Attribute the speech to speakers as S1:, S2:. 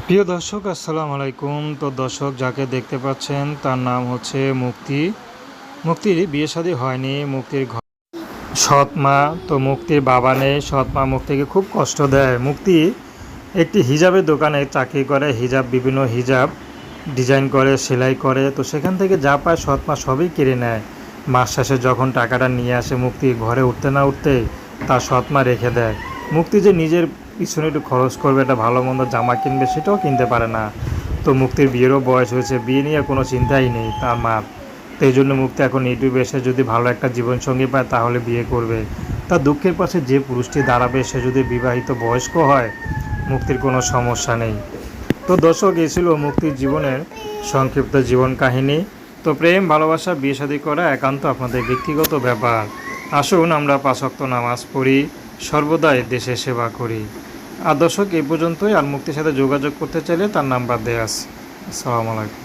S1: প্রিয় দর্শক, আসসালামু আলাইকুম। তো দর্শক, যাকে দেখতে পাচ্ছেন তার নাম হচ্ছে মুক্তি। মুক্তির বিয়ে শাদী হয়নি। মুক্তির সৎ মা, তো মুক্তির বাবা নেই। সৎ মা মুক্তিকে খুব কষ্ট দেয়। মুক্তি একটি হিজাবের দোকানে চাকরি করে, বিভিন্ন হিজাব ডিজাইন করে, সেলাই করে। তো সেখান থেকে যা পায় সৎ মা সবই কেড়ে নেয়। মাস শেষে যখন টাকাটা নিয়ে আসে, মুক্তি ঘরে উঠতে না উঠতেই তার সৎ মা রেখে দেয়। মুক্তি যে নিজের পিছনে একটু খরচ করবে, একটা ভালো মন্দ জামা কিনবে, সেটাও কিনতে পারে না। তো মুক্তির বিয়েরও বয়স হয়েছে, বিয়ে নিয়ে কোনো চিন্তাই নেই তার মার। তো এই জন্য মুক্তি এখন ইউটিউবে এসে যদি ভালো একটা জীবনসঙ্গী পায় তাহলে বিয়ে করবে। তার দুঃখের পাশে যে পুরুষটি দাঁড়াবে সে যদি বিবাহিত বয়স্ক হয়, মুক্তির কোনো সমস্যা নেই। তো দর্শক, এই ছিল মুক্তির জীবনের সংক্ষিপ্ত জীবন কাহিনী। তো প্রেম, ভালোবাসা, বিয়ে শাদী করা একান্ত আপনাদের ব্যক্তিগত ব্যাপার। আসুন আমরা 5 ওয়াক্ত নামাজ পড়ি, সর্বদাই দেশের সেবা করি। আর দর্শক, এই পর্যন্তই। আর মুক্তির সাথে যোগাযোগ করতে চাইলে তার নাম্বার দেয়া আছে। আসসালামু আলাইকুম।